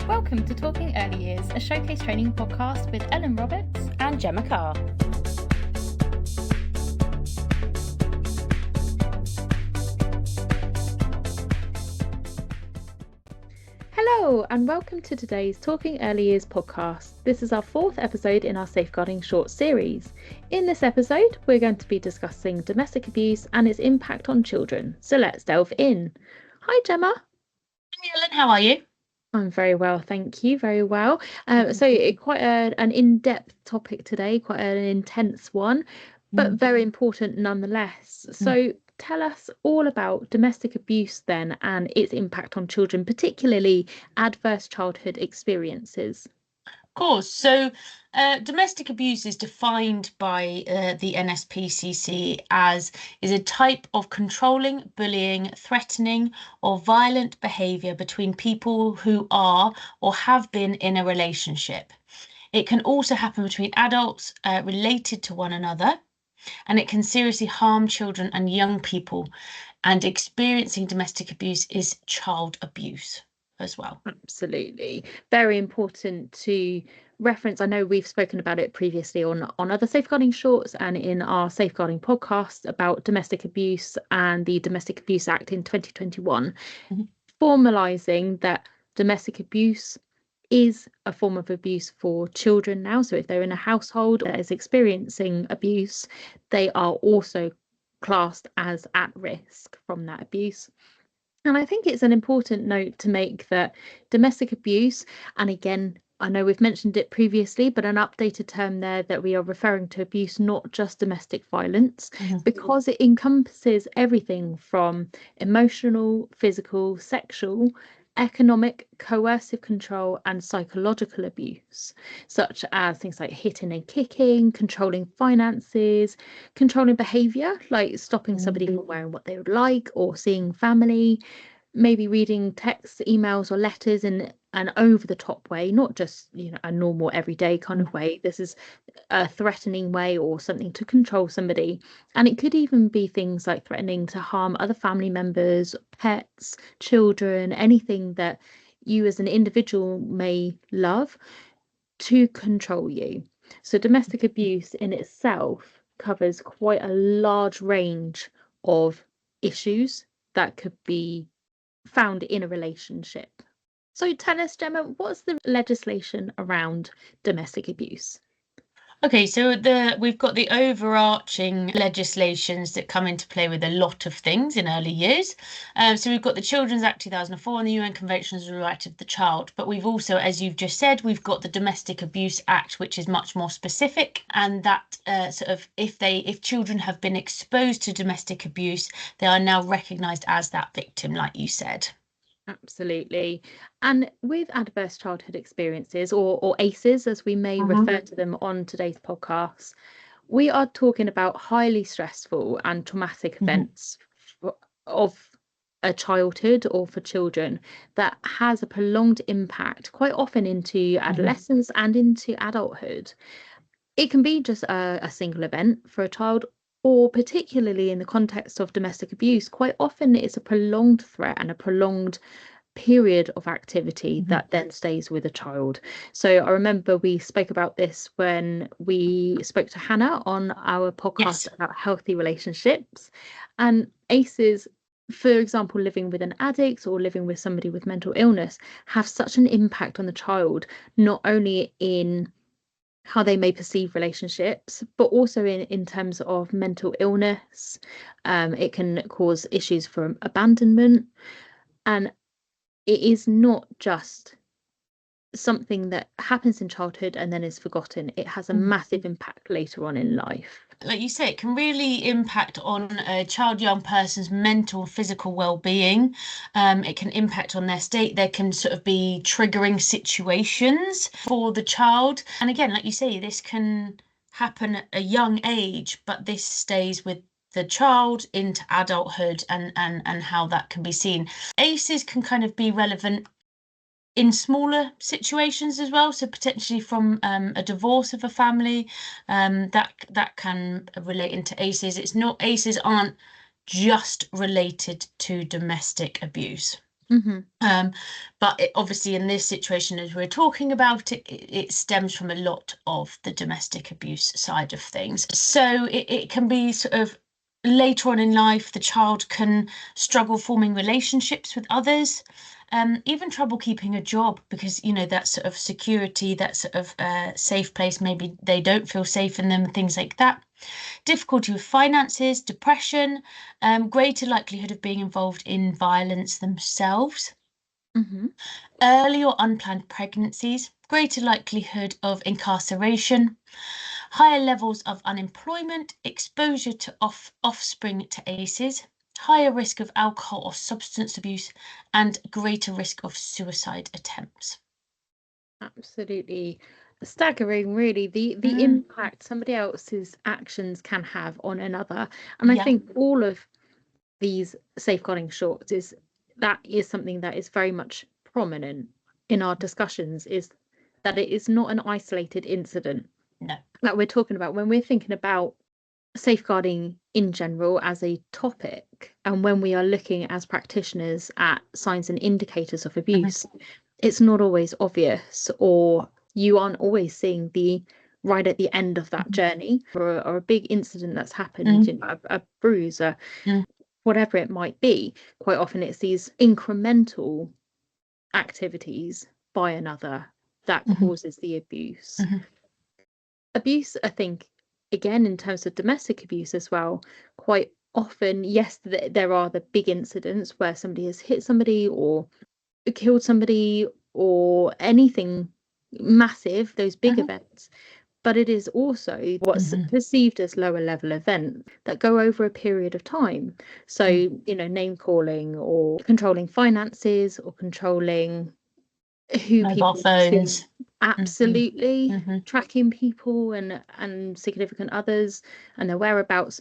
Welcome to Talking Early Years, a showcase training podcast with Ellen Roberts and Gemma Carr. Hello and welcome to today's Talking Early Years podcast. This is our fourth episode in our Safeguarding Short series. In this episode, we're going to be discussing domestic abuse and its impact on children. So let's delve in. Hi Gemma. Hi Ellen, how are you? I'm very well, thank you. Very well. Quite an in-depth topic today, quite an intense one, but very important nonetheless. So tell us all about domestic abuse then and its impact on children, particularly adverse childhood experiences. Of course. So domestic abuse is defined by the NSPCC as is a type of controlling, bullying, threatening or violent behaviour between people who are or have been in a relationship. It can also happen between adults related to one another, and it can seriously harm children and young people, and experiencing domestic abuse is child abuse as well. Absolutely. Very important to reference. I know we've spoken about it previously on other safeguarding shorts and in our safeguarding podcast about domestic abuse and the Domestic Abuse Act in 2021, formalising that domestic abuse is a form of abuse for children now. So if they're in a household that is experiencing abuse, they are also classed as at risk from that abuse. And I think it's an important note to make that domestic abuse, and again, I know we've mentioned it previously, but an updated term there that we are referring to abuse, not just domestic violence, because it encompasses everything from emotional, physical, sexual, economic, coercive control and psychological abuse, such as things like hitting and kicking, controlling finances, controlling behaviour, like stopping somebody from wearing what they would like or seeing family, maybe reading texts, emails or letters in an over-the-top way, not just a normal everyday kind of way. This is a threatening way or something to control somebody. And it could even be things like threatening to harm other family members, pets, children, anything that you as an individual may love to control you. So domestic abuse in itself covers quite a large range of issues that could be found in a relationship. So tell us, Gemma, what's the legislation around domestic abuse? Okay, so we've got the overarching legislations that come into play with a lot of things in early years. So we've got the Children's Act 2004 and the UN Convention on the Right of the Child. But we've also, as you've just said, we've got the Domestic Abuse Act, which is much more specific. And that if children have been exposed to domestic abuse, they are now recognised as that victim, like you said. Absolutely. And with adverse childhood experiences, or ACEs, as we may refer to them on today's podcast, we are talking about highly stressful and traumatic events of a childhood or for children that has a prolonged impact, quite often into adolescence and into adulthood. It can be just a single event for a child, or particularly in the context of domestic abuse, quite often it's a prolonged threat and a prolonged period of activity that then stays with a child. So I remember we spoke about this when we spoke to Hannah on our podcast about healthy relationships. And ACEs, for example, living with an addict or living with somebody with mental illness, have such an impact on the child, not only in how they may perceive relationships, but also in terms of mental illness. It can cause issues for abandonment, and it is not just something that happens in childhood and then is forgotten. It has a massive impact later on in life. Like you say, it can really impact on a young person's mental, physical well-being. It can impact on their state. There can sort of be triggering situations for the child. And again, like you say, this can happen at a young age, but this stays with the child into adulthood and how that can be seen. ACEs can kind of be relevant in smaller situations as well, so potentially from a divorce of a family, that can relate into ACEs. ACEs aren't just related to domestic abuse. But obviously in this situation, as we're talking about it stems from a lot of the domestic abuse side of things. So it can be sort of later on in life, the child can struggle forming relationships with others, even trouble keeping a job because, that sort of security, that sort of safe place, maybe they don't feel safe in them, things like that. Difficulty with finances, depression, greater likelihood of being involved in violence themselves. Early or unplanned pregnancies, greater likelihood of incarceration, higher levels of unemployment, exposure to offspring to ACEs, higher risk of alcohol or substance abuse, and greater risk of suicide attempts. Absolutely staggering, really, the impact somebody else's actions can have on another. And I think all of these safeguarding shorts is something that is very much prominent in our discussions, is that it is not an isolated incident. No. That we're talking about when we're thinking about safeguarding in general as a topic, and when we are looking as practitioners at signs and indicators of abuse, it's not always obvious, or you aren't always seeing the right at the end of that journey, or a big incident that's happened, a bruise, whatever it might be. Quite often it's these incremental activities by another that causes the abuse. Abuse, I think, again, in terms of domestic abuse as well, quite often, yes, there are the big incidents where somebody has hit somebody or killed somebody or anything massive, those big events. But it is also what's perceived as lower level events that go over a period of time. So, name calling or controlling finances or controlling who mobile people phones. Absolutely. Tracking people and significant others and their whereabouts.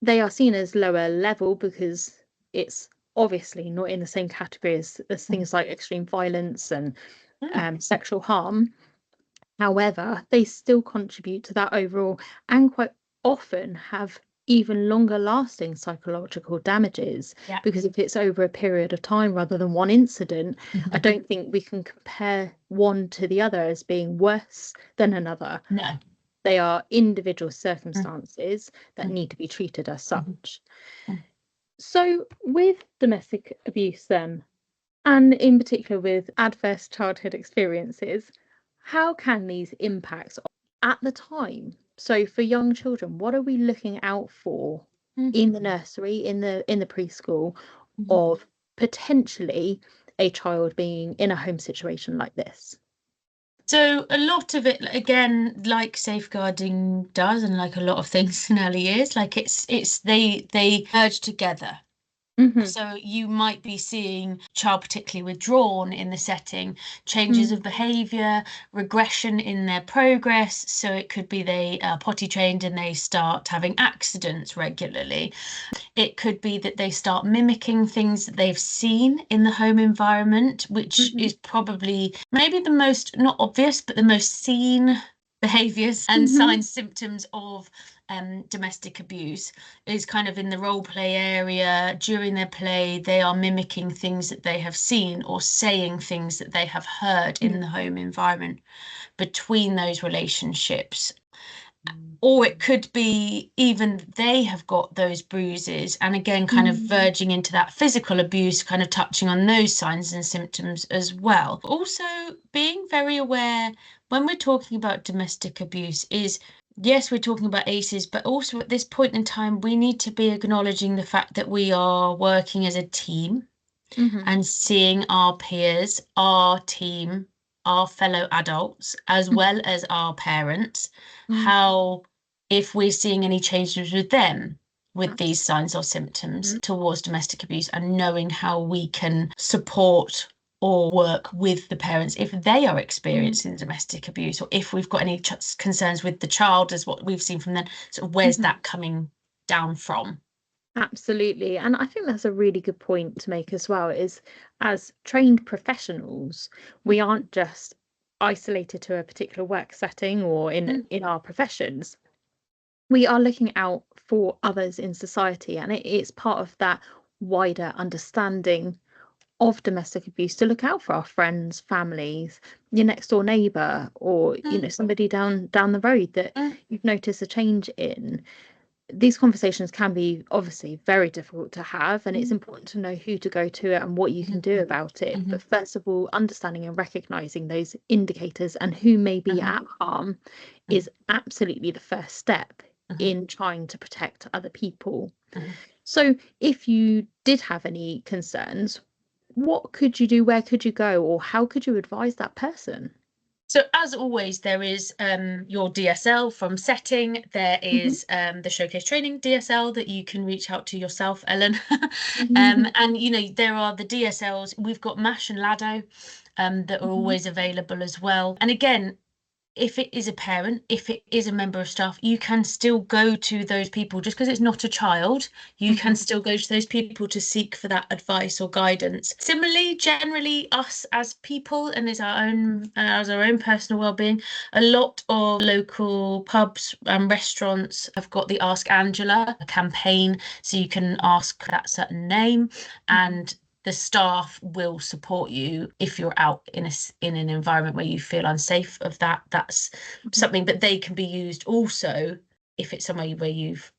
They are seen as lower level because it's obviously not in the same category as things like extreme violence and sexual harm. However, they still contribute to that overall, and quite often have even longer lasting psychological damages, because if it's over a period of time rather than one incident, I don't think we can compare one to the other as being worse than another. No. They are individual circumstances that need to be treated as such. So with domestic abuse then, and in particular with adverse childhood experiences, how can these impacts at the time? So for young children, what are we looking out for in the nursery, in the preschool, of potentially a child being in a home situation like this? So a lot of it, again, like safeguarding does, and like a lot of things in early years, like they merge together. So you might be seeing child particularly withdrawn in the setting, changes of behaviour, regression in their progress. So it could be they are potty trained and they start having accidents regularly. It could be that they start mimicking things that they've seen in the home environment, which is probably maybe the most, not obvious, but the most seen behaviours and signs, symptoms of domestic abuse is kind of in the role play area. During their play, they are mimicking things that they have seen or saying things that they have heard in the home environment between those relationships. Or it could be even they have got those bruises, and again, kind of verging into that physical abuse, kind of touching on those signs and symptoms as well. Also, being very aware when we're talking about domestic abuse is, yes, we're talking about ACEs, but also at this point in time, we need to be acknowledging the fact that we are working as a team and seeing our peers, our team, our fellow adults, as well as our parents, how, if we're seeing any changes with them with these signs or symptoms towards domestic abuse, and knowing how we can support or work with the parents if they are experiencing domestic abuse, or if we've got any concerns with the child, as what we've seen from them. So where's that coming down from? Absolutely. And I think that's a really good point to make as well, is as trained professionals, we aren't just isolated to a particular work setting or in our professions. We are looking out for others in society, and it's part of that wider understanding of domestic abuse to look out for our friends, families, your next door neighbour, or somebody down the road that you've noticed a change in. These conversations can be obviously very difficult to have, and it's important to know who to go to and what you can do about it. But first of all, understanding and recognizing those indicators and who may be at harm is absolutely the first step in trying to protect other people. So if you did have any concerns, what could you do? Where could you go? Or how could you advise that person? So as always, there is your DSL from setting. There is the showcase training DSL that you can reach out to yourself, Ellen. And there are the DSLs. We've got MASH and LADO that are always available as well. And again, if it is a parent, if it is a member of staff, you can still go to those people. Just because it's not a child, you can still go to those people to seek for that advice or guidance. Similarly, generally, us as people and as our own personal well-being, a lot of local pubs and restaurants have got the Ask Angela campaign, so you can ask that certain name and the staff will support you if you're out in an environment where you feel unsafe of that. That's something, but they can be used also if it's somewhere where you've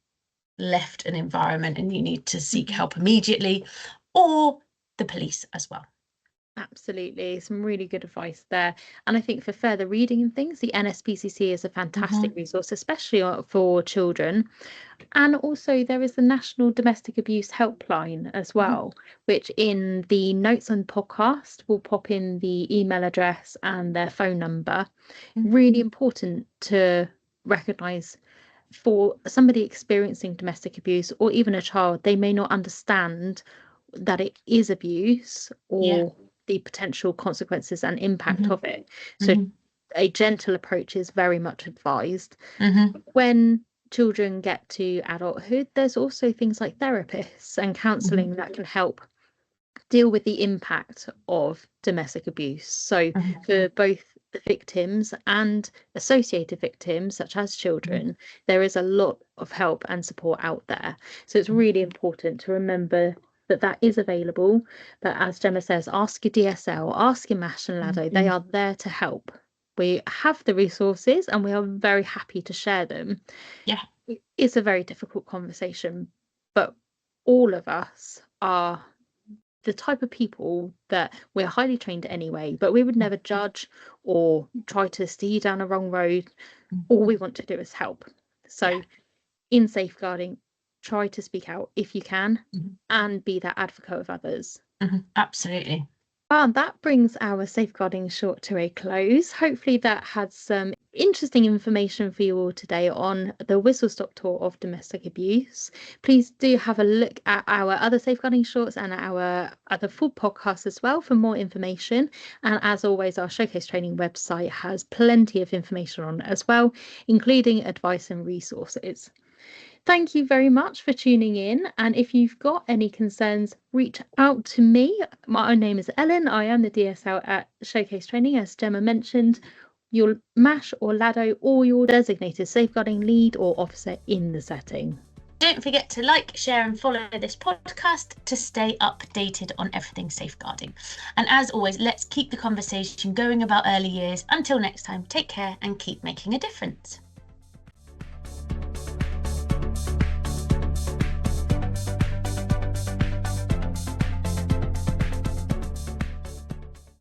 left an environment and you need to seek help immediately, or the police as well. Absolutely, some really good advice there. And I think for further reading and things, the NSPCC is a fantastic resource, especially for children. And also there is the National Domestic Abuse Helpline as well, which in the notes on the podcast will pop in the email address and their phone number. Really important to recognise for somebody experiencing domestic abuse or even a child, they may not understand that it is abuse or the potential consequences and impact of it. So a gentle approach is very much advised. When children get to adulthood, there's also things like therapists and counselling that can help deal with the impact of domestic abuse. So for both the victims and associated victims, such as children, there is a lot of help and support out there. So it's really important to remember that is available. But as Gemma says, ask your DSL, ask your MASH and LADO. They are there to help. We have the resources and we are very happy to share them. Yeah. It's a very difficult conversation, but all of us are the type of people that we're highly trained anyway, but we would never judge or try to steer you down a wrong road. All we want to do is help. So in safeguarding, try to speak out if you can and be that advocate of others. Absolutely. Well, that brings our safeguarding short to a close. Hopefully that had some interesting information for you all today on the whistle-stop tour of domestic abuse. Please do have a look at our other safeguarding shorts and our other full podcasts as well for more information. And as always, our showcase training website has plenty of information on it as well, including advice and resources. Thank you very much for tuning in. And if you've got any concerns, reach out to me. My name is Ellen. I am the DSL at Showcase Training, as Gemma mentioned. Your MASH or LADO or your designated safeguarding lead or officer in the setting. Don't forget to like, share and follow this podcast to stay updated on everything safeguarding. And as always, let's keep the conversation going about early years. Until next time, take care and keep making a difference.